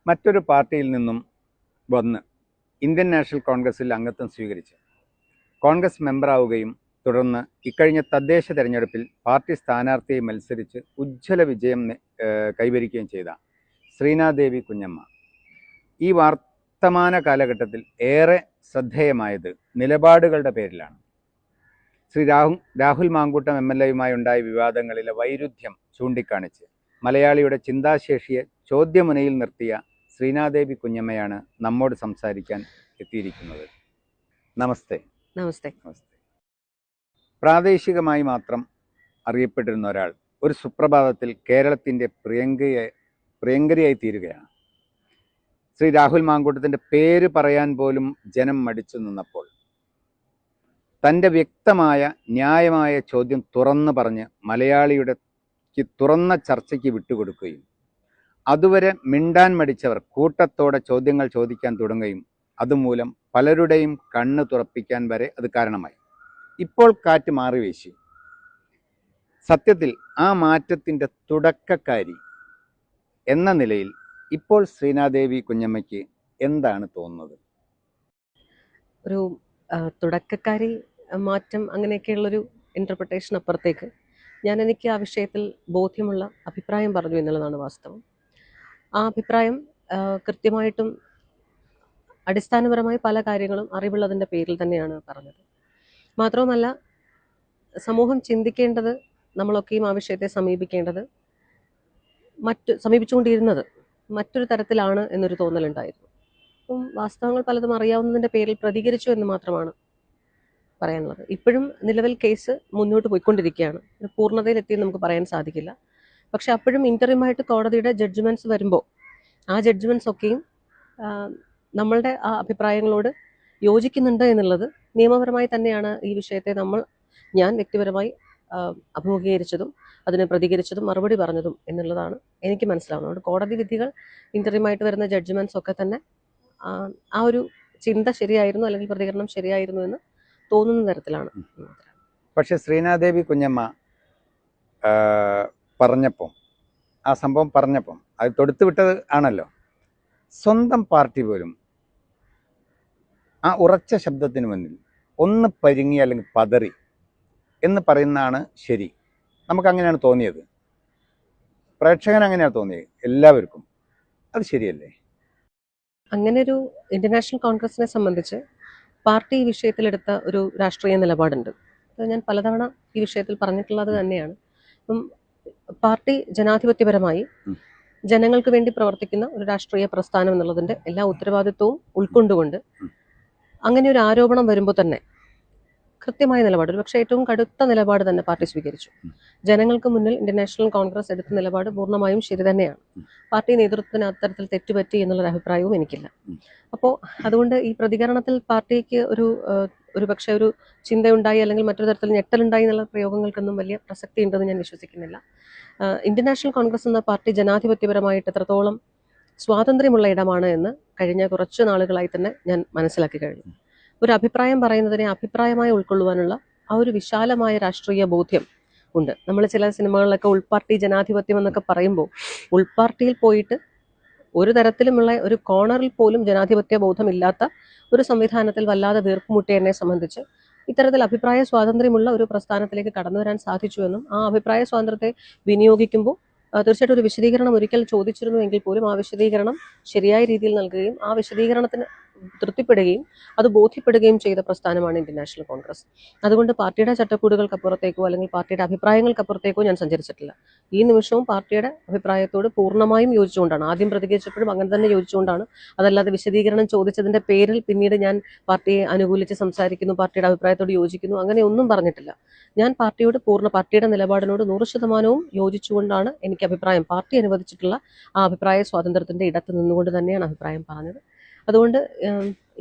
മറ്റൊരു പാർട്ടിയിൽ നിന്നും വന്ന് ഇന്ത്യൻ നാഷണൽ കോൺഗ്രസിൽ അംഗത്വം സ്വീകരിച്ച് കോൺഗ്രസ് മെമ്പറാവുകയും തുടർന്ന് ഇക്കഴിഞ്ഞ തദ്ദേശ തെരഞ്ഞെടുപ്പിൽ പാർട്ടി സ്ഥാനാർത്ഥിയെ മത്സരിച്ച് ഉജ്ജ്വല വിജയം കൈവരിക്കുകയും ചെയ്ത ശ്രീനാദേവി കുഞ്ഞമ്മ ഈ വർത്തമാന കാലഘട്ടത്തിൽ ഏറെ ശ്രദ്ധേയമായത് നിലപാടുകളുടെ പേരിലാണ്. ശ്രീ രാഹുൽ മാങ്കൂട്ടം MLA-യുമായി ഉണ്ടായ വിവാദങ്ങളിലെ വൈരുദ്ധ്യം ചൂണ്ടിക്കാണിച്ച് മലയാളിയുടെ ചിന്താശേഷിയെ ചോദ്യമുനയിൽ നിർത്തിയ ശ്രീനാദേവി കുഞ്ഞമ്മയാണ് നമ്മോട് സംസാരിക്കാൻ എത്തിയിരിക്കുന്നത്. നമസ്തേ. നമസ്തേ. പ്രാദേശികമായി മാത്രം അറിയപ്പെട്ടിരുന്ന ഒരാൾ ഒരു സുപ്രഭാതത്തിൽ കേരളത്തിൻ്റെ പ്രിയങ്കരിയായി തീരുകയാണ്. ശ്രീ രാഹുൽ മാങ്കൂട്ടത്തിൻ്റെ പേര് പറയാൻ പോലും ജനം മടിച്ചു നിന്നപ്പോൾ തൻ്റെ വ്യക്തമായ ന്യായമായ ചോദ്യം തുറന്നു പറഞ്ഞ് മലയാളിയുടെ തുറന്ന ചർച്ചയ്ക്ക് വിട്ടുകൊടുക്കുകയും അതുവരെ മിണ്ടാൻ മടിച്ചവർ കൂട്ടത്തോടെ ചോദ്യങ്ങൾ ചോദിക്കാൻ തുടങ്ങുകയും അതുമൂലം പലരുടെയും കണ്ണ് തുറപ്പിക്കാൻ വരെ അത് കാരണമായി. ഇപ്പോൾ കാറ്റ് മാറി വീശി. സത്യത്തിൽ ആ മാറ്റത്തിൻ്റെ തുടക്കക്കാരി എന്ന നിലയിൽ ഇപ്പോൾ ശ്രീനാദേവി കുഞ്ഞമ്മയ്ക്ക് എന്താണ് തോന്നുന്നത്? ഒരു തുടക്കക്കാരി മാറ്റം അങ്ങനെയൊക്കെയുള്ളൊരു ഇൻ്റർപ്രിട്ടേഷൻ അപ്പുറത്തേക്ക് എനിക്ക് ആ വിഷയത്തിൽ ബോധ്യമുള്ള അഭിപ്രായം പറഞ്ഞു എന്നുള്ളതാണ് വാസ്തവം. ആ അഭിപ്രായം കൃത്യമായിട്ടും അടിസ്ഥാനപരമായി പല കാര്യങ്ങളും അറിവുള്ളതിൻ്റെ പേരിൽ തന്നെയാണ് പറഞ്ഞത്. മാത്രവുമല്ല, സമൂഹം ചിന്തിക്കേണ്ടത്, നമ്മളൊക്കെയും ആ വിഷയത്തെ സമീപിച്ചുകൊണ്ടിരുന്നത് മറ്റൊരു തരത്തിലാണ് എന്നൊരു തോന്നലുണ്ടായിരുന്നു. അപ്പം വാസ്തവങ്ങൾ പലതും അറിയാവുന്നതിൻ്റെ പേരിൽ പ്രതികരിച്ചു എന്ന് മാത്രമാണ് പറയാനുള്ളത്. ഇപ്പോഴും നിലവിൽ കേസ് മുന്നോട്ട് പോയിക്കൊണ്ടിരിക്കുകയാണ്. പൂർണ്ണതയിലെത്തിയെന്ന് നമുക്ക് പറയാൻ സാധിക്കില്ല. പക്ഷെ അപ്പോഴും ഇൻ്ററിമായിട്ട് കോടതിയുടെ ജഡ്ജ്മെൻറ്റ്സ് വരുമ്പോൾ ആ ജഡ്ജ്മെൻറ്റ്സ് ഒക്കെയും നമ്മളുടെ ആ അഭിപ്രായങ്ങളോട് യോജിക്കുന്നുണ്ട് എന്നുള്ളത് നിയമപരമായി തന്നെയാണ് ഈ വിഷയത്തെ ഞാൻ വ്യക്തിപരമായി അഭിമുഖീകരിച്ചതും അതിനെ പ്രതികരിച്ചതും മറുപടി പറഞ്ഞതും എന്നുള്ളതാണ് എനിക്ക് മനസ്സിലാവുന്നത്. അതുകൊണ്ട് കോടതി വിധികൾ, ഇൻ്ററിമായിട്ട് വരുന്ന ജഡ്ജ്മെൻറ്റ്സ് ഒക്കെ തന്നെ ആ ഒരു ചിന്ത ശരിയായിരുന്നു, അല്ലെങ്കിൽ പ്രതികരണം ശരിയായിരുന്നു എന്ന് തോന്നുന്ന തരത്തിലാണ്. പക്ഷെ ശ്രീനാദേവി കുഞ്ഞമ്മ പറഞ്ഞപ്പം, ആ സംഭവം പറഞ്ഞപ്പം അത് തൊടുത്തു വിട്ടത് ആണല്ലോ. സ്വന്തം പാർട്ടി പോലും ആ ഉറച്ച ശബ്ദത്തിന് മുന്നിൽ ഒന്ന് പരുങ്ങി അല്ലെങ്കിൽ പതറി എന്ന് പറയുന്നതാണ് ശരി. നമുക്കങ്ങനെയാണ് തോന്നിയത്, പ്രേക്ഷകൻ അങ്ങനെയാണ് തോന്നിയത്, എല്ലാവർക്കും. അത് ശരിയല്ലേ? അങ്ങനെ ഒരു ഇന്റർനാഷണൽ കോൺഗ്രസിനെ സംബന്ധിച്ച് പാർട്ടി ഈ വിഷയത്തിലെടുത്ത ഒരു രാഷ്ട്രീയ നിലപാടുണ്ട്. ഞാൻ പലതവണ ഈ വിഷയത്തിൽ പറഞ്ഞിട്ടുള്ളത് തന്നെയാണ്. അപ്പം പാർട്ടി ജനാധിപത്യപരമായി ജനങ്ങൾക്ക് വേണ്ടി പ്രവർത്തിക്കുന്ന ഒരു രാഷ്ട്രീയ പ്രസ്ഥാനം എന്നുള്ളതിൻ്റെ എല്ലാ ഉത്തരവാദിത്വവും ഉൾക്കൊണ്ടുകൊണ്ട് അങ്ങനെ ഒരു ആരോപണം വരുമ്പോൾ തന്നെ കൃത്യമായ നിലപാട്, ഒരു പക്ഷേ ഏറ്റവും കടുത്ത നിലപാട് തന്നെ പാർട്ടി സ്വീകരിച്ചു. ജനങ്ങൾക്ക് മുന്നിൽ ഇന്റർനാഷണൽ കോൺഗ്രസ് എടുത്ത നിലപാട് പൂർണ്ണമായും ശരി തന്നെയാണ്. പാർട്ടി നേതൃത്വത്തിന് അത്തരത്തിൽ തെറ്റുപറ്റി എന്നുള്ളൊരു അഭിപ്രായവും എനിക്കില്ല. അപ്പോൾ അതുകൊണ്ട് ഈ പ്രതികരണത്തിൽ പാർട്ടിക്ക് ഒരു പക്ഷേ ഒരു ചിന്തയുണ്ടായി അല്ലെങ്കിൽ മറ്റൊരു തരത്തിൽ ഞെട്ടലുണ്ടായി എന്നുള്ള പ്രയോഗങ്ങൾക്കൊന്നും വലിയ പ്രസക്തി ഉണ്ടെന്ന് ഞാൻ വിശ്വസിക്കുന്നില്ല. ഇന്ത്യൻ നാഷണൽ കോൺഗ്രസ് എന്ന പാർട്ടി ജനാധിപത്യപരമായിട്ട് എത്രത്തോളം സ്വാതന്ത്ര്യമുള്ള ഇടമാണ് എന്ന് കഴിഞ്ഞ കുറച്ച് നാളുകളായി തന്നെ ഞാൻ മനസ്സിലാക്കി കഴിഞ്ഞു. ഒരു അഭിപ്രായം പറയുന്നതിനെ അഭിപ്രായമായി ഉൾക്കൊള്ളുവാനുള്ള ആ ഒരു വിശാലമായ രാഷ്ട്രീയ ബോധ്യം ഉണ്ട്. നമ്മൾ ചില സിനിമകളിലൊക്കെ ഉൾപാർട്ടി ജനാധിപത്യം എന്നൊക്കെ പറയുമ്പോൾ ഉൾപാർട്ടിയിൽ പോയിട്ട് ഒരു തരത്തിലുമുള്ള ഒരു കോണറിൽ പോലും ജനാധിപത്യ ബോധമില്ലാത്ത ഒരു സംവിധാനത്തിൽ വല്ലാതെ വീർപ്പുമുട്ടിയ എന്നെ സംബന്ധിച്ച് ഇത്തരത്തിൽ അഭിപ്രായ സ്വാതന്ത്ര്യമുള്ള ഒരു പ്രസ്ഥാനത്തിലേക്ക് കടന്നു വരാൻ സാധിച്ചു എന്നും ആ അഭിപ്രായ സ്വാതന്ത്ര്യത്തെ വിനിയോഗിക്കുമ്പോൾ തീർച്ചയായിട്ടും ഒരു വിശദീകരണം ഒരിക്കൽ ചോദിച്ചിരുന്നു എങ്കിൽ പോലും ആ വിശദീകരണം ശരിയായ രീതിയിൽ നൽകുകയും ആ വിശദീകരണത്തിന് തൃപ്തിപ്പെടുകയും അത് ബോധ്യപ്പെടുകയും ചെയ്ത പ്രസ്ഥാനമാണ് ഇന്ത്യൻ നാഷണൽ കോൺഗ്രസ്. അതുകൊണ്ട് പാർട്ടിയുടെ ചട്ടക്കൂടുകൾക്കപ്പുറത്തേക്കോ അല്ലെങ്കിൽ പാർട്ടിയുടെ അഭിപ്രായങ്ങൾക്കപ്പുറത്തേക്കോ ഞാൻ സഞ്ചരിച്ചിട്ടില്ല. ഈ നിമിഷവും പാർട്ടിയുടെ അഭിപ്രായത്തോട് പൂർണ്ണമായും യോജിച്ചുകൊണ്ടാണ്. ആദ്യം പ്രതികരിച്ചപ്പോഴും അങ്ങനെ തന്നെ യോജിച്ചുകൊണ്ടാണ്. അതല്ലാതെ വിശദീകരണം ചോദിച്ചതിൻ്റെ പേരിൽ പിന്നീട് ഞാൻ പാർട്ടിയെ അനുകൂലിച്ച് സംസാരിക്കുന്നു, പാർട്ടിയുടെ അഭിപ്രായത്തോട് യോജിക്കുന്നു, അങ്ങനെ ഒന്നും പറഞ്ഞിട്ടില്ല. ഞാൻ പാർട്ടിയുടെ നിലപാടിനോട് 100% യോജിച്ചുകൊണ്ടാണ് എനിക്ക് അഭിപ്രായം, പാർട്ടി അനുവദിച്ചിട്ടുള്ള ആ അഭിപ്രായ സ്വാതന്ത്ര്യത്തിൻ്റെ ഇടത്ത് നിന്നുകൊണ്ട് തന്നെയാണ് അഭിപ്രായം പറഞ്ഞത്. അതുകൊണ്ട്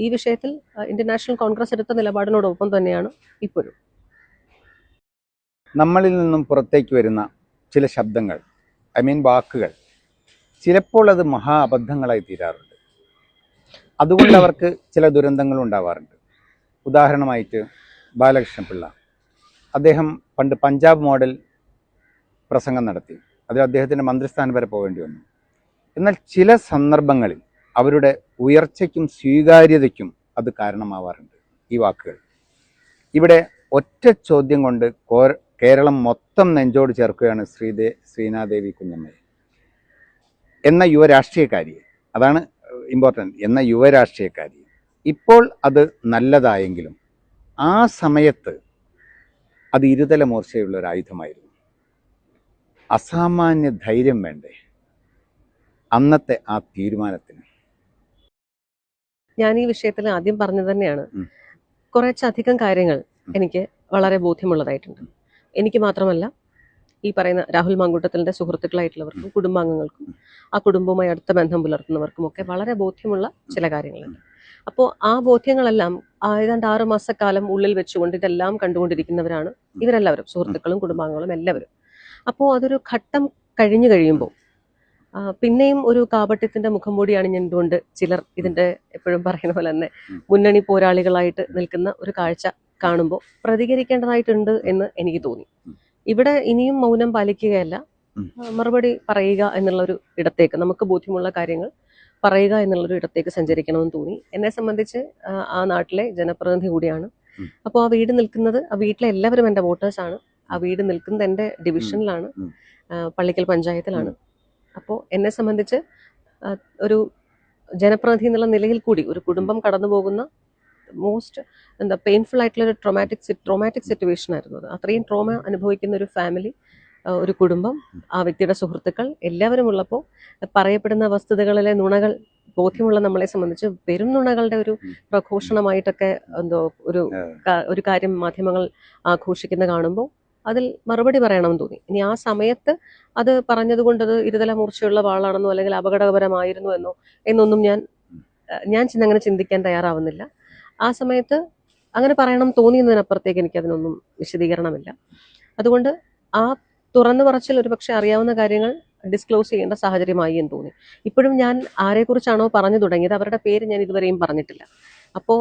ഈ വിഷയത്തിൽ ഇന്ത്യൻ നാഷണൽ കോൺഗ്രസ് എടുത്ത നിലപാടിനോടൊപ്പം തന്നെയാണ് ഇപ്പോഴും. നമ്മളിൽ നിന്നും പുറത്തേക്ക് വരുന്ന ചില ശബ്ദങ്ങൾ, വാക്കുകൾ, ചിലപ്പോൾ അത് മഹാ അബദ്ധങ്ങളായി തീരാറുണ്ട്. അതുകൊണ്ട് അവർക്ക് ചില ദുരന്തങ്ങൾ ഉണ്ടാവാറുണ്ട്. ഉദാഹരണമായിട്ട് ബാലകൃഷ്ണപിള്ള, അദ്ദേഹം പണ്ട് പഞ്ചാബ് മോഡൽ പ്രസംഗം നടത്തി. അതിൽ അദ്ദേഹത്തിൻ്റെ മന്ത്രിസ്ഥാനം വരെ പോകേണ്ടി വന്നു. എന്നാൽ ചില സന്ദർഭങ്ങളിൽ അവരുടെ ഉയർച്ചയ്ക്കും സ്വീകാര്യതയ്ക്കും അത് കാരണമാവാറുണ്ട്. ഈ വാക്കുകൾ ഇവിടെ ഒറ്റ ചോദ്യം കൊണ്ട് കേരളം മൊത്തം നെഞ്ചോട് ചേർക്കുകയാണ് ശ്രീനാദേവി കുഞ്ഞമ്മയെ എന്ന യുവരാഷ്ട്രീയക്കാരി. അതാണ് ഇമ്പോർട്ടൻ്റ്. എന്ന യുവരാഷ്ട്രീയക്കാരി ഇപ്പോൾ അത് നല്ലതായെങ്കിലും ആ സമയത്ത് അത് ഇരുതല മൂർച്ചയുള്ള ഒരു ആയുധമായിരുന്നു. അസാമാന്യ ധൈര്യം വേണ്ടേ അന്നത്തെ ആ തീരുമാനത്തിന്? ഞാൻ ഈ വിഷയത്തിൽ ആദ്യം പറഞ്ഞത് തന്നെയാണ്, കുറച്ചധികം കാര്യങ്ങൾ എനിക്ക് വളരെ ബോധ്യമുള്ളതായിട്ടുണ്ട്. എനിക്ക് മാത്രമല്ല, ഈ പറയുന്ന രാഹുൽ മാങ്കൂട്ടത്തിലിന്റെ സുഹൃത്തുക്കളായിട്ടുള്ളവർക്കും കുടുംബാംഗങ്ങൾക്കും ആ കുടുംബവുമായി അടുത്ത ബന്ധം പുലർത്തുന്നവർക്കും ഒക്കെ വളരെ ബോധ്യമുള്ള ചില കാര്യങ്ങളുണ്ട്. അപ്പോൾ ആ ബോധ്യങ്ങളെല്ലാം ഏതാണ്ട് 6 മാസക്കാലം ഉള്ളിൽ വെച്ചുകൊണ്ട് ഇതെല്ലാം കണ്ടുകൊണ്ടിരിക്കുന്നവരാണ് ഇവരെല്ലാവരും, സുഹൃത്തുക്കളും കുടുംബാംഗങ്ങളും എല്ലാവരും. അപ്പോൾ അതൊരു ഘട്ടം കഴിഞ്ഞു കഴിയുമ്പോൾ പിന്നെയും ഒരു കാപട്യത്തിന്റെ മുഖം മൂടി അണിഞ്ഞുകൊണ്ട് ചിലർ ഇതിന്റെ എപ്പോഴും പറയുന്ന പോലെ തന്നെ മുന്നണി പോരാളികളായിട്ട് നിൽക്കുന്ന ഒരു കാഴ്ച കാണുമ്പോൾ പ്രതികരിക്കേണ്ടതായിട്ടുണ്ട് എന്ന് എനിക്ക് തോന്നി. ഇവിടെ ഇനിയും മൗനം പാലിക്കുകയല്ല, മറുപടി പറയുക എന്നുള്ളൊരു ഇടത്തേക്ക്, നമുക്ക് ബോധ്യമുള്ള കാര്യങ്ങൾ പറയുക എന്നുള്ളൊരു ഇടത്തേക്ക് സഞ്ചരിക്കണമെന്ന് തോന്നി. എന്നെ സംബന്ധിച്ച് ആ നാട്ടിലെ ജനപ്രതിനിധി കൂടിയാണ്. അപ്പോൾ ആ വീട് നിൽക്കുന്നത്, ആ വീട്ടിലെ എല്ലാവരും എൻ്റെ വോട്ടേഴ്സാണ്. ആ വീട് നിൽക്കുന്നത് എൻ്റെ ഡിവിഷനിലാണ്, പള്ളിക്കൽ പഞ്ചായത്തിലാണ്. അപ്പോൾ എന്നെ സംബന്ധിച്ച് ഒരു ജനപ്രതിനിധി എന്നുള്ള നിലയിൽ കൂടി ഒരു കുടുംബം കടന്നു പോകുന്ന മോസ്റ്റ് പെയിൻഫുൾ ആയിട്ടുള്ള ഒരു ട്രോമാറ്റിക് സിറ്റുവേഷൻ ആയിരുന്നു അത്. അത്രയും ട്രോമ അനുഭവിക്കുന്ന ഒരു ഫാമിലി, ഒരു കുടുംബം, ആ വ്യക്തിയുടെ സുഹൃത്തുക്കൾ എല്ലാവരും ഉള്ളപ്പോൾ പറയപ്പെടുന്ന വസ്തുതകളിലെ നുണകൾ ബോധ്യമുള്ള നമ്മളെ സംബന്ധിച്ച് വെറും നുണകളുടെ ഒരു പ്രഘോഷണമായിട്ടൊക്കെ ഒരു കാര്യം മാധ്യമങ്ങൾ ആഘോഷിക്കുന്ന കാണുമ്പോൾ അതിൽ മറുപടി പറയണമെന്ന് തോന്നി. ഇനി ആ സമയത്ത് അത് പറഞ്ഞതുകൊണ്ട് അത് ഇരുതല മൂർച്ചയുള്ള വാളാണെന്നോ അല്ലെങ്കിൽ അപകടകരമായിരുന്നു എന്നൊന്നും ഞാൻ അങ്ങനെ ചിന്തിക്കാൻ തയ്യാറാവുന്നില്ല. ആ സമയത്ത് അങ്ങനെ പറയണം തോന്നിയെന്നതിനപ്പുറത്തേക്ക് എനിക്കതിനൊന്നും വിശദീകരണമില്ല. അതുകൊണ്ട് ആ തുറന്നു പറച്ചിൽ ഒരുപക്ഷെ അറിയാവുന്ന കാര്യങ്ങൾ ഡിസ്ക്ലോസ് ചെയ്യേണ്ട സാഹചര്യമായി എന്ന് തോന്നി. ഇപ്പോഴും ഞാൻ ആരെക്കുറിച്ചാണോ പറഞ്ഞു തുടങ്ങിയത് അവരുടെ പേര് ഞാൻ ഇതുവരെയും പറഞ്ഞിട്ടില്ല. അപ്പോൾ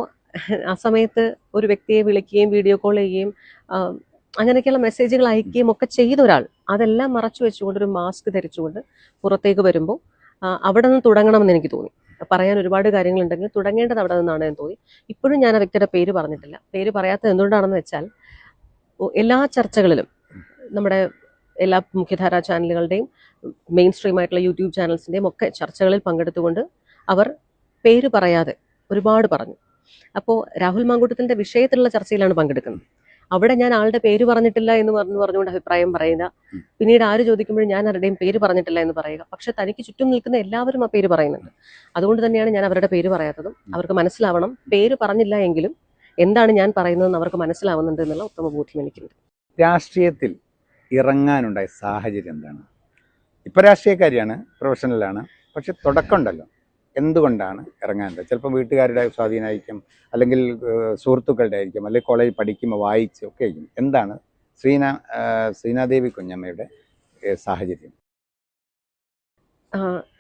ആ സമയത്ത് ഒരു വ്യക്തിയെ വിളിക്കുകയും വീഡിയോ കോൾ ചെയ്യുകയും അങ്ങനെയൊക്കെയുള്ള മെസ്സേജുകൾ അയക്കുകയും ഒക്കെ ചെയ്ത ഒരാൾ അതെല്ലാം മറച്ചു വെച്ചുകൊണ്ട് ഒരു മാസ്ക് ധരിച്ചുകൊണ്ട് പുറത്തേക്ക് വരുമ്പോൾ അവിടെ നിന്ന് തുടങ്ങണമെന്ന് എനിക്ക് തോന്നി. പറയാൻ ഒരുപാട് കാര്യങ്ങളുണ്ടെങ്കിൽ തുടങ്ങേണ്ടത് അവിടെ നിന്നാണ് എന്ന് തോന്നി. ഇപ്പോഴും ഞാൻ ആ വ്യക്തിയുടെ പേര് പറഞ്ഞിട്ടില്ല. പേര് പറയാത്തത് എന്തുകൊണ്ടാണെന്ന് വെച്ചാൽ എല്ലാ ചർച്ചകളിലും നമ്മുടെ എല്ലാ മുഖ്യധാരാ ചാനലുകളുടെയും മെയിൻ സ്ട്രീം ആയിട്ടുള്ള യൂട്യൂബ് ചാനൽസിൻ്റെയും ഒക്കെ ചർച്ചകളിൽ പങ്കെടുത്തുകൊണ്ട് അവർ പേര് പറയാതെ ഒരുപാട് പറഞ്ഞു. അപ്പോൾ രാഹുൽ മാങ്കൂട്ടത്തിൻ്റെ വിഷയത്തിലുള്ള ചർച്ചയിലാണ് പങ്കെടുക്കുന്നത്. അവിടെ ഞാൻ ആളുടെ പേര് പറഞ്ഞിട്ടില്ല എന്ന് പറഞ്ഞുകൊണ്ട് അഭിപ്രായം പറയുക, പിന്നീട് ആര് ചോദിക്കുമ്പോഴും ഞാൻ ആരുടെയും പേര് പറഞ്ഞിട്ടില്ല എന്ന് പറയുക. പക്ഷെ തനിക്ക് ചുറ്റും നിൽക്കുന്ന എല്ലാവരും ആ പേര് പറയുന്നുണ്ട്. അതുകൊണ്ട് തന്നെയാണ് ഞാൻ അവരുടെ പേര് പറയാത്തതും. അവർക്ക് മനസ്സിലാവണം, പേര് പറഞ്ഞില്ല എങ്കിലും എന്താണ് ഞാൻ പറയുന്നതെന്ന് അവർക്ക് മനസ്സിലാവുന്നുണ്ട് എന്നുള്ള ഉത്തമ ബോധ്യം എനിക്കുണ്ട്. രാഷ്ട്രീയത്തിൽ ഇറങ്ങാനുണ്ടായ സാഹചര്യം എന്താണ്? ഇപ്പം രാഷ്ട്രീയക്കാരിയാണ്, പ്രൊഫഷണലാണ്, പക്ഷെ തുടക്കമുണ്ടല്ലോ, എന്തുകൊണ്ടാണ് ഇറങ്ങാനുണ്ട്? ചിലപ്പോൾ വീട്ടുകാരുടെ സ്വാധീനമായിരിക്കും, അല്ലെങ്കിൽ സുഹൃത്തുക്കളുടെ ആയിരിക്കും, അല്ലെങ്കിൽ കോളേജിൽ പഠിക്കുമ്പോൾ വായിച്ച് ഒക്കെ ആയിരിക്കും. എന്താണ് ശ്രീനാദേവി കുഞ്ഞമ്മയുടെ സാഹചര്യം?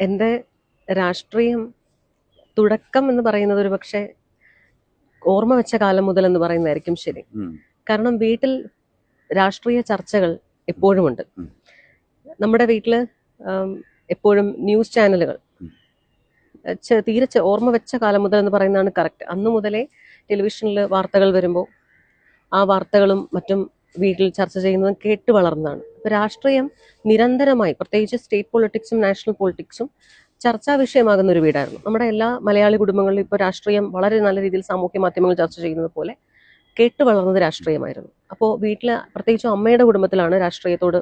എൻ്റെ രാഷ്ട്രീയം തുടക്കം എന്ന് പറയുന്നത് ഒരു പക്ഷേ ഓർമ്മ വെച്ച കാലം മുതൽ എന്ന് പറയുന്നതായിരിക്കും ശരി. കാരണം വീട്ടിൽ രാഷ്ട്രീയ ചർച്ചകൾ എപ്പോഴുമുണ്ട്. നമ്മുടെ വീട്ടിൽ എപ്പോഴും ന്യൂസ് ചാനലുകൾ തീരെ ഓർമ്മ വെച്ച കാലം മുതൽ എന്ന് പറയുന്നതാണ് കറക്റ്റ്. അന്നു മുതലേ ടെലിവിഷനിൽ വാർത്തകൾ വരുമ്പോൾ ആ വാർത്തകളും മറ്റും വീട്ടിൽ ചർച്ച ചെയ്യുന്നതും കേട്ട് വളർന്നതാണ്. അപ്പോൾ രാഷ്ട്രീയം നിരന്തരമായി, പ്രത്യേകിച്ച് സ്റ്റേറ്റ് പൊളിറ്റിക്സും നാഷണൽ പൊളിറ്റിക്സും ചർച്ചാ വിഷയമാകുന്ന ഒരു വീടായിരുന്നു. നമ്മുടെ എല്ലാ മലയാളി കുടുംബങ്ങളിലും ഇപ്പോൾ രാഷ്ട്രീയം വളരെ നല്ല രീതിയിൽ സാമൂഹ്യ മാധ്യമങ്ങൾ ചർച്ച ചെയ്യുന്നത് പോലെ കേട്ട് വളർന്നത് രാഷ്ട്രീയമായിരുന്നു. അപ്പോൾ വീട്ടിൽ പ്രത്യേകിച്ചും അമ്മയുടെ കുടുംബത്തിലാണ് രാഷ്ട്രീയത്തോട്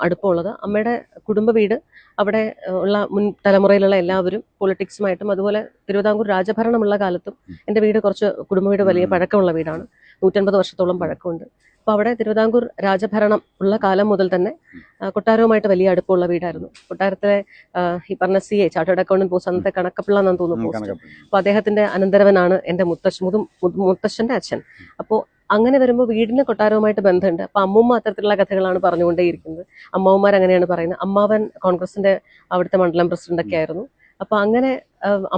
അടുപ്പമുള്ളത്. അമ്മയുടെ കുടുംബ വീട്, അവിടെ ഉള്ള മുൻ തലമുറയിലുള്ള എല്ലാവരും പൊളിറ്റിക്സുമായിട്ടും, അതുപോലെ തിരുവിതാംകൂർ രാജഭരണമുള്ള കാലത്തും എൻ്റെ വീട് കുറച്ച് കുടുംബ വീട് വലിയ പഴക്കമുള്ള വീടാണ്, 150 വർഷത്തോളം പഴക്കമുണ്ട്. അപ്പോൾ അവിടെ തിരുവിതാംകൂർ രാജഭരണം ഉള്ള കാലം മുതൽ തന്നെ കൊട്ടാരവുമായിട്ട് വലിയ അടുപ്പമുള്ള വീടായിരുന്നു. കൊട്ടാരത്തിലെ ഈ പറഞ്ഞ CA ചാർട്ടേഡ് അക്കൗണ്ടന്റ് പോസ്റ്റ്, അന്നത്തെ കണക്കപ്പിള്ള എന്നാണ് തോന്നുന്നു പോസ്റ്റ്. അപ്പോൾ അദ്ദേഹത്തിന്റെ അനന്തരവനാണ് എൻ്റെ മുത്തശ്ശന്റെ അച്ഛൻ. അപ്പോൾ അങ്ങനെ വരുമ്പോൾ വീടിന് കൊട്ടാരവുമായിട്ട് ബന്ധമുണ്ട്. അപ്പോൾ അമ്മൂമ്മ അത്തരത്തിലുള്ള കഥകളാണ് പറഞ്ഞുകൊണ്ടേയിരിക്കുന്നത്. അമ്മാവന്മാർ അങ്ങനെയാണ് പറയുന്നത്. അമ്മാവൻ കോൺഗ്രസിന്റെ അവിടുത്തെ മണ്ഡലം പ്രസിഡന്റൊക്കെ ആയിരുന്നു. അപ്പോൾ അങ്ങനെ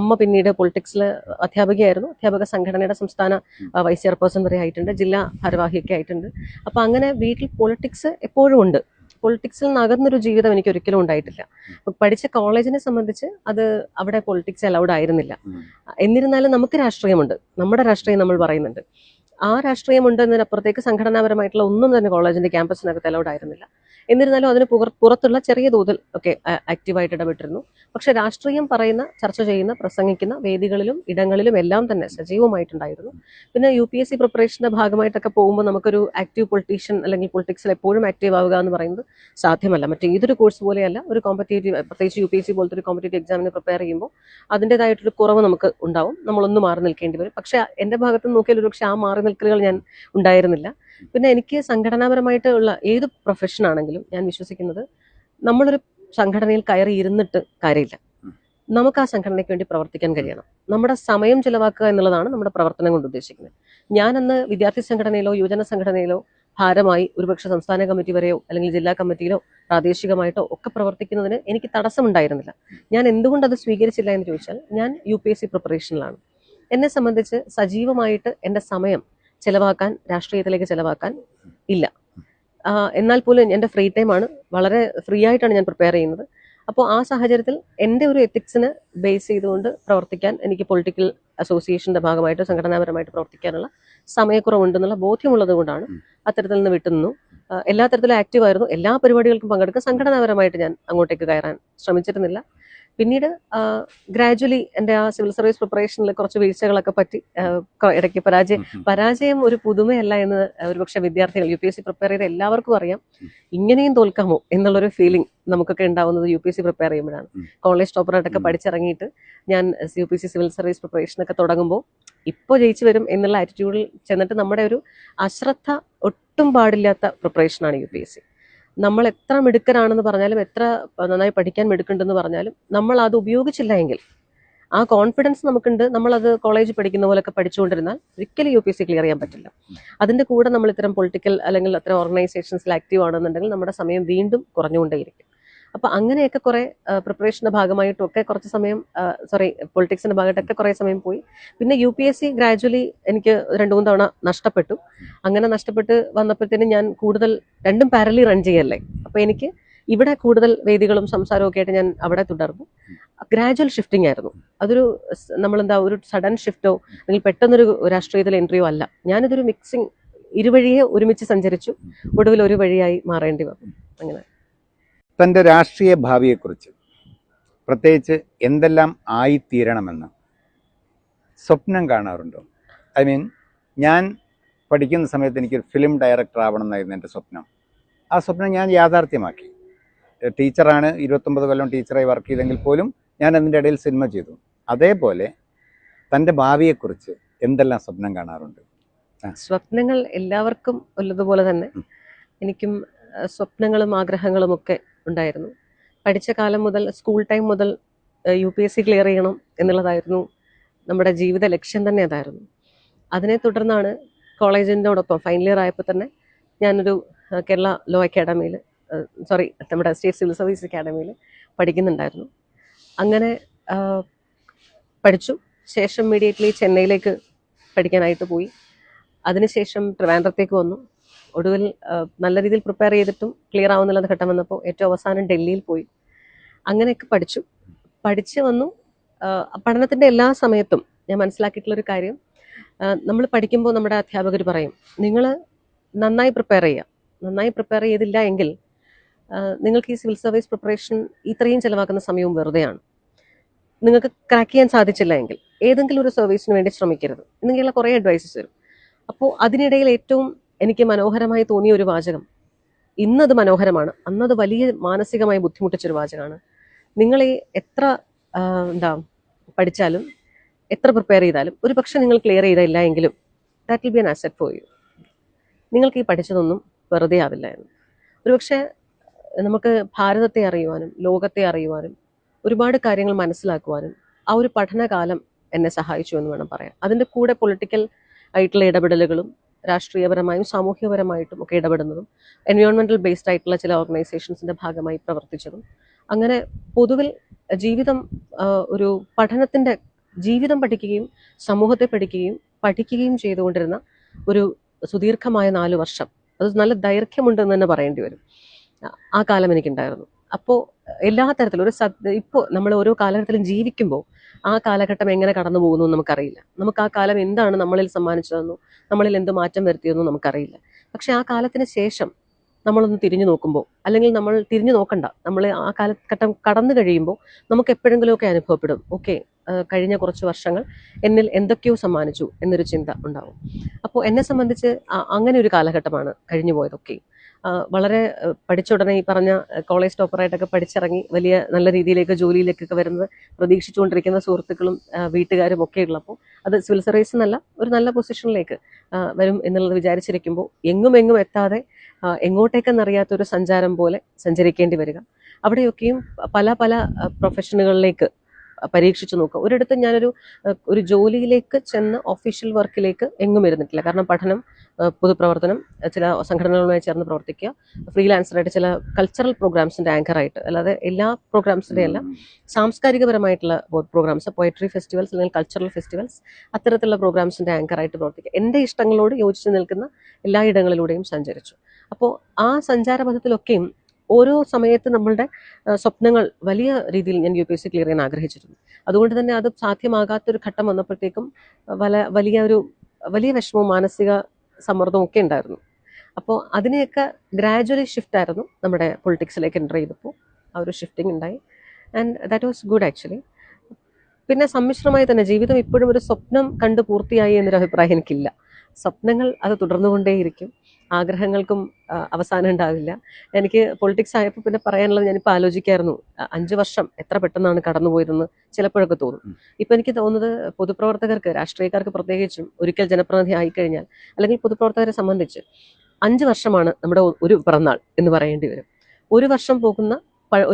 അമ്മ പിന്നീട് പൊളിറ്റിക്സിൽ അധ്യാപികയായിരുന്നു. അധ്യാപക സംഘടനയുടെ സംസ്ഥാന വൈസ് ചെയർപേഴ്സൺ വരെ ആയിട്ടുണ്ട്, ജില്ലാ ഭാരവാഹിയൊക്കെ ആയിട്ടുണ്ട്. അപ്പോൾ അങ്ങനെ വീട്ടിൽ പൊളിറ്റിക്സ് എപ്പോഴും ഉണ്ട്. പൊളിറ്റിക്സിൽ നിന്ന് അകന്നൊരു ജീവിതം എനിക്ക് ഒരിക്കലും ഉണ്ടായിട്ടില്ല. പഠിച്ച കോളേജിനെ സംബന്ധിച്ച് അത് അവിടെ പൊളിറ്റിക്സ് അലൗഡ് ആയിരുന്നില്ല. എന്നിരുന്നാലും നമുക്ക് രാഷ്ട്രീയമുണ്ട്, നമ്മുടെ രാഷ്ട്രീയം നമ്മൾ പറയുന്നുണ്ട്. ആ രാഷ്ട്രീയമുണ്ട് എന്നതിനപ്പുറത്തേക്ക് സംഘടനാപരമായിട്ടുള്ള ഒന്നും തന്നെ കോളേജിന്റെ ക്യാമ്പസിനകത്ത് അലൗഡ് ആയിരുന്നില്ല. എന്നിരുന്നാലും അതിന് പുറത്തുള്ള ചെറിയ തോതിൽ ഒക്കെ ആക്റ്റീവായിട്ട് ഇടപെട്ടിരുന്നു. പക്ഷെ രാഷ്ട്രീയം പറയുന്ന, ചർച്ച ചെയ്യുന്ന, പ്രസംഗിക്കുന്ന വേദികളിലും ഇടങ്ങളിലും എല്ലാം തന്നെ സജീവമായിട്ടുണ്ടായിരുന്നു. പിന്നെ UPSC പ്രിപ്പറേഷന്റെ ഭാഗമായിട്ടൊക്കെ പോകുമ്പോൾ നമുക്കൊരു ആക്റ്റീവ് പൊളിറ്റീഷ്യൻ അല്ലെങ്കിൽ പൊളിറ്റിക്സിൽ എപ്പോഴും ആക്റ്റീവ് ആവുക എന്ന് പറയുന്നത് സാധ്യമല്ല. മറ്റേതൊരു കോഴ്സ് പോലെയല്ല. ഒരു കോമ്പറ്റേറ്റീവ്, പ്രത്യേകിച്ച് UPSC പോലത്തെ ഒരു കോമ്പറ്റേറ്റീവ് എക്സാമിന് പ്രിപ്പയർ ചെയ്യുമ്പോൾ അതിൻ്റെതായിട്ടൊരു കുറവ് നമുക്ക് ഉണ്ടാവും. നമ്മളൊന്ന് മാറി നിൽക്കേണ്ടി വരും. പക്ഷെ എൻ്റെ ഭാഗത്ത് നിന്ന് നോക്കിയാൽ ഒരു പക്ഷേ ആ മാറി നിൽക്കലുകൾ ഞാൻ ഉണ്ടായിരുന്നില്ല. പിന്നെ എനിക്ക് സംഘടനാപരമായിട്ട് ഉള്ള ഏത് പ്രൊഫഷൻ ആണെങ്കിലും ഞാൻ വിശ്വസിക്കുന്നത് നമ്മളൊരു സംഘടനയിൽ കയറി ഇരുന്നിട്ട് കാര്യമില്ല. നമുക്ക് ആ സംഘടനയ്ക്ക് വേണ്ടി പ്രവർത്തിക്കാൻ കഴിയണം. നമ്മുടെ സമയം ചിലവാക്കുക എന്നുള്ളതാണ് നമ്മുടെ പ്രവർത്തനം കൊണ്ട് ഉദ്ദേശിക്കുന്നത്. ഞാനന്ന് വിദ്യാർത്ഥി സംഘടനയിലോ യുവജന സംഘടനയിലോ ഭാരമായി ഒരുപക്ഷെ സംസ്ഥാന കമ്മിറ്റി വരെയോ അല്ലെങ്കിൽ ജില്ലാ കമ്മിറ്റിയിലോ പ്രാദേശികമായിട്ടോ ഒക്കെ പ്രവർത്തിക്കുന്നതിന് എനിക്ക് തടസ്സമുണ്ടായിരുന്നില്ല. ഞാൻ എന്തുകൊണ്ട് അത് സ്വീകരിച്ചില്ല എന്ന് ചോദിച്ചാൽ, ഞാൻ UPSC പ്രിപ്പറേഷനിലാണ്. എന്നെ സംബന്ധിച്ച് സജീവമായിട്ട് എൻ്റെ സമയം ചെലവാക്കാൻ, രാഷ്ട്രീയത്തിലേക്ക് ചെലവാക്കാൻ ഇല്ല. എന്നാൽ പോലും എൻ്റെ ഫ്രീ ടൈമാണ്, വളരെ ഫ്രീ ആയിട്ടാണ് ഞാൻ പ്രിപ്പയർ ചെയ്യുന്നത്. അപ്പോൾ ആ സാഹചര്യത്തിൽ എൻ്റെ ഒരു എത്തിക്സിന് ബേസ് ചെയ്തുകൊണ്ട് പ്രവർത്തിക്കാൻ, എനിക്ക് പൊളിറ്റിക്കൽ അസോസിയേഷൻ്റെ ഭാഗമായിട്ട് സംഘടനാപരമായിട്ട് പ്രവർത്തിക്കാനുള്ള സമയക്കുറവുണ്ടെന്നുള്ള ബോധ്യമുള്ളത് കൊണ്ടാണ് അത്തരത്തിൽ നിന്ന് വിട്ടുനിന്നു. എല്ലാ തരത്തിലും ആക്റ്റീവായിരുന്നു. എല്ലാ പരിപാടികൾക്കും പങ്കെടുക്കുക. സംഘടനാപരമായിട്ട് ഞാൻ അങ്ങോട്ടേക്ക് കയറാൻ ശ്രമിച്ചിരുന്നില്ല. പിന്നീട് ഗ്രാജുവലി എൻ്റെ ആ സിവിൽ സർവീസ് പ്രിപ്പറേഷനിൽ കുറച്ച് വീഴ്ചകളൊക്കെ പറ്റി ഇടയ്ക്ക് പരാജയം ഒരു പുതുമയല്ല എന്ന് ഒരുപക്ഷെ വിദ്യാർത്ഥികൾ UPSC പ്രിപ്പയർ ചെയ്ത എല്ലാവർക്കും അറിയാം. ഇങ്ങനെയും തോൽക്കാമോ എന്നുള്ളൊരു ഫീലിംഗ് നമുക്കൊക്കെ ഉണ്ടാവുന്നത് UPSC പ്രിപ്പയർ ചെയ്യുമ്പോഴാണ്. കോളേജ് ടോപ്പറായിട്ടൊക്കെ പഠിച്ചിറങ്ങിയിട്ട് ഞാൻ UPSC സിവിൽ സർവീസ് പ്രിപ്പറേഷനൊക്കെ തുടങ്ങുമ്പോൾ ഇപ്പോൾ ജയിച്ചു വരും എന്നുള്ള ആറ്റിറ്റ്യൂഡിൽ ചെന്നിട്ട് നമ്മുടെ ഒരു അശ്രദ്ധ ഒട്ടും പാടില്ലാത്ത പ്രിപ്പറേഷനാണ് UPSC. നമ്മൾ എത്ര മിടുക്കരാണെന്ന് പറഞ്ഞാലും, എത്ര നന്നായി പഠിക്കാൻ മിടുക്കുണ്ടെന്ന് പറഞ്ഞാലും, നമ്മൾ അത് ഉപയോഗിച്ചില്ല എങ്കിൽ, ആ കോൺഫിഡൻസ് നമുക്കുണ്ട്, നമ്മളത് കോളേജിൽ പഠിക്കുന്ന പോലൊക്കെ പഠിച്ചുകൊണ്ടിരുന്നാൽ ഒരിക്കലും UPSC ക്ലിയർ ചെയ്യാൻ പറ്റില്ല. അതിൻ്റെ കൂടെ നമ്മൾ ഇത്തരം പൊളിറ്റിക്കൽ അല്ലെങ്കിൽ അത്തരം ഓർഗനൈസേഷൻസിൽ ആക്റ്റീവ് ആണെന്നുണ്ടെങ്കിൽ നമ്മുടെ സമയം വീണ്ടും കുറഞ്ഞുകൊണ്ടേയിരിക്കും. അപ്പം അങ്ങനെയൊക്കെ കുറേ പ്രിപ്പറേഷൻ്റെ ഭാഗമായിട്ടൊക്കെ കുറച്ച് സമയം, പൊളിറ്റിക്സിൻ്റെ ഭാഗമായിട്ടൊക്കെ കുറേ സമയം പോയി. പിന്നെ UPSC ഗ്രാജുവലി എനിക്ക് 2-3 തവണ നഷ്ടപ്പെട്ടു. അങ്ങനെ നഷ്ടപ്പെട്ട് വന്നപ്പോഴത്തേനും ഞാൻ കൂടുതൽ രണ്ടും പാരലി റൺ ചെയ്യല്ലേ. അപ്പോൾ എനിക്ക് ഇവിടെ കൂടുതൽ വേദികളും സംസാരവും ഒക്കെ ആയിട്ട് ഞാൻ അവിടെ തുടർന്നു. ഗ്രാജുവൽ ഷിഫ്റ്റിംഗ് ആയിരുന്നു. അതൊരു ഒരു സഡൻ ഷിഫ്റ്റോ അല്ലെങ്കിൽ പെട്ടെന്നൊരു രാഷ്ട്രീയത്തിൽ എൻട്രിയോ അല്ല. ഞാനിതൊരു മിക്സിങ്, ഇരുവഴിയെ ഒരുമിച്ച് സഞ്ചരിച്ചു. ഒടുവിൽ ഒരു വഴിയായി മാറേണ്ടി വന്നു. അങ്ങനെ തൻ്റെ രാഷ്ട്രീയ ഭാവിയെക്കുറിച്ച്, പ്രത്യേകിച്ച് എന്തെല്ലാം ആയിത്തീരണമെന്ന് സ്വപ്നം കാണാറുണ്ടോ? ഐ മീൻ, ഞാൻ പഠിക്കുന്ന സമയത്ത് എനിക്കൊരു ഫിലിം ഡയറക്ടർ ആവണം എന്നായിരുന്നു എൻ്റെ സ്വപ്നം. ആ സ്വപ്നം ഞാൻ യാഥാർത്ഥ്യമാക്കി. ടീച്ചറാണ്, 29 കൊല്ലം ടീച്ചറായി വർക്ക് ചെയ്തെങ്കിൽ പോലും ഞാൻ അതിൻ്റെ ഇടയിൽ സിനിമ ചെയ്തു. അതേപോലെ തൻ്റെ ഭാവിയെക്കുറിച്ച് എന്തെല്ലാം സ്വപ്നം കാണാറുണ്ട്? സ്വപ്നങ്ങൾ എല്ലാവർക്കും ഉള്ളതുപോലെ തന്നെ എനിക്കും സ്വപ്നങ്ങളും ആഗ്രഹങ്ങളും ഒക്കെ ഉണ്ടായിരുന്നു. പഠിച്ച കാലം മുതൽ, സ്കൂൾ ടൈം മുതൽ UPSC ക്ലിയർ ചെയ്യണം എന്നുള്ളതായിരുന്നു നമ്മുടെ ജീവിത ലക്ഷ്യം തന്നെ. അതായിരുന്നു. അതിനെ തുടർന്നാണ് കോളേജിനോടൊപ്പം ഫൈനൽ ഇയർ ആയപ്പോൾ തന്നെ ഞാനൊരു കേരള ലോ അക്കാഡമിയിൽ, നമ്മുടെ സ്റ്റേറ്റ് സിവിൽ സർവീസ് അക്കാഡമിയിൽ പഠിക്കുന്നുണ്ടായിരുന്നു. അങ്ങനെ പഠിച്ചു. ശേഷം ഇമ്മീഡിയറ്റ്ലി ചെന്നൈയിലേക്ക് പഠിക്കാനായിട്ട് പോയി. അതിനുശേഷം ട്രിവാൻഡ്രത്തേക്ക് വന്നു. ഒടുവിൽ നല്ല രീതിയിൽ പ്രിപ്പയർ ചെയ്തിട്ടും ക്ലിയർ ആവുന്നില്ല ഘട്ടം വന്നപ്പോൾ ഏറ്റവും അവസാനം ഡൽഹിയിൽ പോയി. അങ്ങനെയൊക്കെ പഠിച്ച് വന്നു. പഠനത്തിൻ്റെ എല്ലാ സമയത്തും ഞാൻ മനസ്സിലാക്കിയിട്ടുള്ളൊരു കാര്യം, നമ്മൾ പഠിക്കുമ്പോൾ നമ്മുടെ അധ്യാപകർ പറയും, നിങ്ങൾ നന്നായി പ്രിപ്പയർ ചെയ്യുക. നന്നായി പ്രിപ്പയർ ചെയ്തില്ല എങ്കിൽ നിങ്ങൾക്ക് ഈ സിവിൽ സർവീസ് പ്രിപ്പറേഷൻ ഇത്രയും ചിലവാക്കുന്ന സമയവും വെറുതെയാണ്. നിങ്ങൾക്ക് ക്രാക്ക് ചെയ്യാൻ സാധിച്ചില്ല എങ്കിൽ ഏതെങ്കിലും ഒരു സർവീസിന് വേണ്ടി ശ്രമിക്കരുത് എന്നിങ്ങനെയുള്ള കുറേ അഡ്വൈസസ് വരും. അപ്പോൾ അതിനിടയിൽ ഏറ്റവും എനിക്ക് മനോഹരമായി തോന്നിയ ഒരു വാചകം, ഇന്നത് മനോഹരമാണ്, അന്നത് വലിയ മാനസികമായി ബുദ്ധിമുട്ടിച്ചൊരു വാചകമാണ്. നിങ്ങൾ എത്ര പഠിച്ചാലും, എത്ര പ്രിപ്പയർ ചെയ്താലും, ഒരു പക്ഷെ നിങ്ങൾ ക്ലിയർ ചെയ്തില്ല എങ്കിലും that will be an asset for you. നിങ്ങൾക്ക് ഈ പഠിച്ചതൊന്നും വെറുതെ ആവില്ല എന്ന്. ഒരുപക്ഷെ നമുക്ക് ഭാരതത്തെ അറിയുവാനും ലോകത്തെ അറിയുവാനും ഒരുപാട് കാര്യങ്ങൾ മനസ്സിലാക്കുവാനും ആ ഒരു പഠനകാലം എന്നെ സഹായിച്ചു എന്ന് വേണം പറയാൻ. അതിൻ്റെ കൂടെ പൊളിറ്റിക്കൽ ആയിട്ടുള്ള ഇടപെടലുകളും രാഷ്ട്രീയപരമായും സാമൂഹ്യപരമായിട്ടും ഒക്കെ ഇടപെടുന്നതും എൻവയോൺമെൻറ്റൽ ബേസ്ഡ് ആയിട്ടുള്ള ചില ഓർഗനൈസേഷൻസിൻ്റെ ഭാഗമായി പ്രവർത്തിച്ചതും, അങ്ങനെ പൊതുവിൽ ജീവിതം ഒരു പഠനത്തിൻ്റെ ജീവിതം പഠിക്കുകയും സമൂഹത്തെ പഠിക്കുകയും ചെയ്തുകൊണ്ടിരുന്ന ഒരു സുദീർഘമായ 4 വർഷം. അത് നല്ല ദൈർഘ്യമുണ്ടെന്ന് തന്നെ പറയേണ്ടി വരും. ആ കാലം എനിക്കുണ്ടായിരുന്നു. അപ്പോൾ എല്ലാ തരത്തിലും ഇപ്പോൾ നമ്മൾ ഓരോ കാലഘട്ടത്തിലും ജീവിക്കുമ്പോൾ ആ കാലഘട്ടം എങ്ങനെ കടന്നു പോകുന്നു എന്ന് നമുക്കറിയില്ല. നമുക്ക് ആ കാലം എന്താണ് നമ്മളിൽ സമ്മാനിച്ചതെന്നോ നമ്മളിൽ എന്ത് മാറ്റം വരുത്തിയെന്നോ നമുക്കറിയില്ല. പക്ഷെ ആ കാലത്തിന് ശേഷം നമ്മളൊന്ന് തിരിഞ്ഞു നോക്കുമ്പോൾ, അല്ലെങ്കിൽ നമ്മൾ തിരിഞ്ഞു നോക്കണ്ട, നമ്മൾ ആ കാലഘട്ടം കടന്നു കഴിയുമ്പോൾ നമുക്ക് എപ്പോഴെങ്കിലുമൊക്കെ അനുഭവപ്പെടും, ഓക്കെ, കഴിഞ്ഞ കുറച്ച് വർഷങ്ങൾ എന്നിൽ എന്തൊക്കെയോ സമ്മാനിച്ചു എന്നൊരു ചിന്ത ഉണ്ടാവും. അപ്പോൾ എന്നെ സംബന്ധിച്ച് അങ്ങനെ ഒരു കാലഘട്ടമാണ് കഴിഞ്ഞു പോയതൊക്കെ. വളരെ പഠിച്ച ഉടനെ ഈ പറഞ്ഞ കോളേജ് ടോപ്പറായിട്ടൊക്കെ പഠിച്ചിറങ്ങി വലിയ നല്ല രീതിയിലേക്ക് ജോലിയിലേക്കൊക്കെ വരുന്നത് പ്രതീക്ഷിച്ചുകൊണ്ടിരിക്കുന്ന സുഹൃത്തുക്കളും വീട്ടുകാരും ഒക്കെ ഉള്ളപ്പോൾ അത് സിവിൽ സർവീസ് എന്നല്ല, ഒരു നല്ല പൊസിഷനിലേക്ക് വരും എന്നുള്ളത് വിചാരിച്ചിരിക്കുമ്പോൾ എങ്ങും എത്താതെ എങ്ങോട്ടേക്കെന്നറിയാത്തൊരു സഞ്ചാരം പോലെ സഞ്ചരിക്കേണ്ടി വരിക. അവിടെയൊക്കെയും പല പല പ്രൊഫഷനുകളിലേക്ക് പരീക്ഷിച്ചു നോക്കുക. ഒരിടത്ത് ഞാനൊരു ഒരു ജോലിയിലേക്ക് ചെന്ന് ഒഫീഷ്യൽ വർക്കിലേക്ക് എങ്ങും ഇരുന്നിട്ടില്ല. കാരണം പഠനം, പൊതുപ്രവർത്തനം, ചില സംഘടനകളുമായി ചേർന്ന് പ്രവർത്തിക്കുക, ഫ്രീലാൻസറായിട്ട് ചില കൾച്ചറൽ പ്രോഗ്രാംസിൻ്റെ ആങ്കറായിട്ട്, അല്ലാതെ എല്ലാ പ്രോഗ്രാംസിൻ്റെ അല്ല, സാംസ്കാരികപരമായിട്ടുള്ള പ്രോഗ്രാംസ്, പോയട്രി ഫെസ്റ്റിവൽസ് അല്ലെങ്കിൽ കൾച്ചറൽ ഫെസ്റ്റിവൽസ്, അത്തരത്തിലുള്ള പ്രോഗ്രാംസിൻ്റെ ആങ്കറായിട്ട് പ്രവർത്തിക്കുക. എൻ്റെ ഇഷ്ടങ്ങളോട് യോജിച്ച് നിൽക്കുന്ന എല്ലാ ഇടങ്ങളിലൂടെയും സഞ്ചരിച്ചു. അപ്പോൾ ആ സഞ്ചാരപഥത്തിലൊക്കെയും ഓരോ സമയത്ത് നമ്മളുടെ സ്വപ്നങ്ങൾ വലിയ രീതിയിൽ ഞാൻ UPSC ക്ലിയർ ചെയ്യാൻ ആഗ്രഹിച്ചിരുന്നു. അതുകൊണ്ട് തന്നെ അത് സാധ്യമാകാത്തൊരു ഘട്ടം വന്നപ്പോഴത്തേക്കും വലിയ വിഷമവും മാനസിക സമ്മർദ്ദവും ഒക്കെ ഉണ്ടായിരുന്നു. അപ്പോൾ അതിനെയൊക്കെ ഗ്രാജുവലി ഷിഫ്റ്റ് ആയിരുന്നു നമ്മുടെ പൊളിറ്റിക്സിലേക്ക് എൻ്റർ ചെയ്തപ്പോൾ ആ ഒരു ഷിഫ്റ്റിംഗ് ഉണ്ടായി. And that was good actually. പിന്നെ സമ്മിശ്രമായി തന്നെ ജീവിതം ഇപ്പോഴും ഒരു സ്വപ്നം കണ്ട് പൂർത്തിയായി എന്നൊരു അഭിപ്രായം എനിക്കില്ല. സ്വപ്നങ്ങൾ അത് തുടർന്നുകൊണ്ടേയിരിക്കും, ആഗ്രഹങ്ങൾക്കും അവസാനം ഉണ്ടാവില്ല. എനിക്ക് പൊളിറ്റിക്സ് ആയപ്പോൾ പിന്നെ പറയാനുള്ളത്, ഞാനിപ്പോൾ ആലോചിക്കായിരുന്നു, 5 വർഷം എത്ര പെട്ടെന്നാണ് കടന്നുപോയതെന്ന് ചിലപ്പോഴൊക്കെ തോന്നും. ഇപ്പം എനിക്ക് തോന്നുന്നത് പൊതുപ്രവർത്തകർക്ക്, രാഷ്ട്രീയക്കാർക്ക് പ്രത്യേകിച്ചും, ഒരിക്കൽ ജനപ്രതിനിധി ആയിക്കഴിഞ്ഞാൽ, അല്ലെങ്കിൽ പൊതുപ്രവർത്തകരെ സംബന്ധിച്ച് 5 വർഷമാണ് നമ്മുടെ ഒരു പിറന്നാൾ എന്ന് പറയേണ്ടി വരും. ഒരു വർഷം പോകുന്ന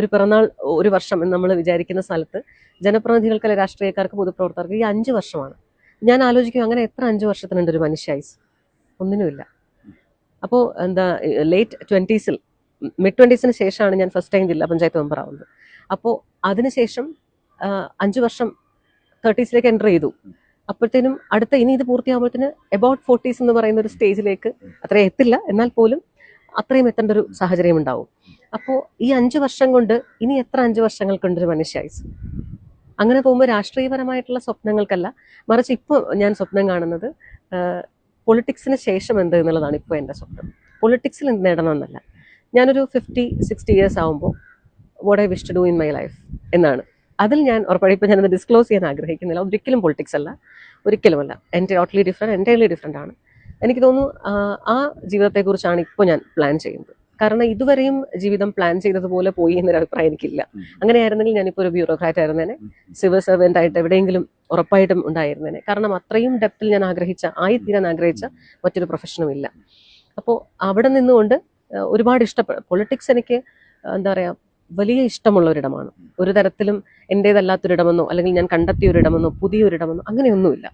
ഒരു പിറന്നാൾ, ഒരു വർഷം എന്ന് നമ്മൾ വിചാരിക്കുന്ന സ്ഥലത്ത് ജനപ്രതിനിധികൾക്ക്, അല്ലെ രാഷ്ട്രീയക്കാർക്ക്, പൊതുപ്രവർത്തകർക്ക് ഈ 5 വർഷമാണ്. ഞാൻ ആലോചിക്കും, അങ്ങനെ എത്ര 5 വർഷത്തിനുണ്ട് ഒരു മനുഷ്യായുസ്? ഒന്നിനുമില്ല. അപ്പോൾ ലേറ്റ് 20s, മിഡ് 20s ശേഷമാണ് ഞാൻ ഫസ്റ്റ് ടൈം ജില്ലാ പഞ്ചായത്ത് മെമ്പർ ആവുന്നത്. അപ്പോൾ അതിനുശേഷം 5 വർഷം 30s എൻ്റർ ചെയ്തു. അപ്പോഴത്തേനും ഇനി ഇത് പൂർത്തിയാകുമ്പോഴത്തേന് എബൌട്ട് 40s എന്ന് പറയുന്ന ഒരു സ്റ്റേജിലേക്ക് അത്രയും എത്തില്ല, എന്നാൽ പോലും അത്രയും എത്തേണ്ട ഒരു സാഹചര്യം ഉണ്ടാവും. അപ്പോൾ ഈ 5 വർഷം കൊണ്ട് ഇനി എത്ര 5 വർഷങ്ങൾക്കൊണ്ടൊരു മനുഷ്യായുസ്? അങ്ങനെ പോകുമ്പോൾ രാഷ്ട്രീയപരമായിട്ടുള്ള സ്വപ്നങ്ങൾക്കല്ല, മറിച്ച് ഇപ്പോൾ ഞാൻ സ്വപ്നം കാണുന്നത് പൊളിറ്റിക്സിന് ശേഷം എന്ത് എന്നുള്ളതാണ് ഇപ്പോൾ എൻ്റെ സ്വപ്നം. പൊളിറ്റിക്സിൽ എന്ത് നേടണമെന്നല്ല. ഞാനൊരു 50-60 ഇയേഴ്സ് ആകുമ്പോൾ what I wish to do in my life എന്നാണ്. അതിൽ ഞാൻ ഉറപ്പായി ഇപ്പോൾ ഞാനത് ഡിസ്ക്ലോസ് ചെയ്യാൻ ആഗ്രഹിക്കുന്നില്ല. ഒരിക്കലും പൊളിറ്റിക്സ് അല്ല, ഒരിക്കലുമല്ല. Entirely different. എനിക്ക് തോന്നുന്നു ആ ജീവിതത്തെക്കുറിച്ചാണ് ഇപ്പോൾ ഞാൻ പ്ലാൻ ചെയ്യുന്നത്. കാരണം ഇതുവരെയും ജീവിതം പ്ലാൻ ചെയ്തതുപോലെ പോയി എന്നൊരു അഭിപ്രായം എനിക്കില്ല. അങ്ങനെയായിരുന്നെങ്കിൽ ഞാനിപ്പോൾ ഒരു ബ്യൂറോക്രാറ്റ് ആയിരുന്നേനെ, സിവിൽ സർവൻ്റ് ആയിട്ട് എവിടെയെങ്കിലും ഉറപ്പായിട്ടും ഉണ്ടായിരുന്നേനെ. കാരണം അത്രയും ഡെപ്തിൽ ഞാൻ ആയിത്തീരാൻ ആഗ്രഹിച്ച മറ്റൊരു പ്രൊഫഷനും ഇല്ല. അപ്പോൾ അവിടെ നിന്നുകൊണ്ട് ഒരുപാട് പൊളിറ്റിക്സ് എനിക്ക് എന്താ പറയുക, വലിയ ഇഷ്ടമുള്ള ഒരിടമാണ്. ഒരു തരത്തിലും എൻ്റേതല്ലാത്തൊരിടമെന്നോ, അല്ലെങ്കിൽ ഞാൻ കണ്ടെത്തിയ ഒരിടമെന്നോ, പുതിയൊരിടമെന്നോ അങ്ങനെയൊന്നുമില്ല.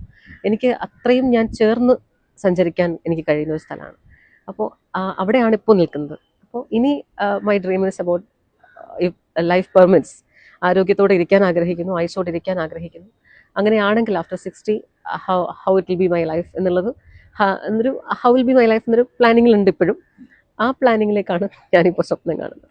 എനിക്ക് അത്രയും ഞാൻ ചേർന്ന് സഞ്ചരിക്കാൻ എനിക്ക് കഴിയുന്ന ഒരു സ്ഥലമാണ്. അപ്പോൾ അവിടെയാണ് ഇപ്പോൾ നിൽക്കുന്നത്. അപ്പോൾ ഇനി my dream is about, if life permits, ആരോഗ്യത്തോടെ ഇരിക്കാൻ ആഗ്രഹിക്കുന്നു, ആയുസ്സോടെ ഇരിക്കാൻ ആഗ്രഹിക്കുന്നു. അങ്ങനെയാണെങ്കിൽ after 60 how it will be my life എന്നുള്ളത്, how will be my life എന്നൊരു പ്ലാനിങ്ങിലുണ്ട് ഇപ്പോഴും. ആ പ്ലാനിങ്ങിലേക്കാണ് ഞാനിപ്പോൾ സ്വപ്നം കാണുന്നത്.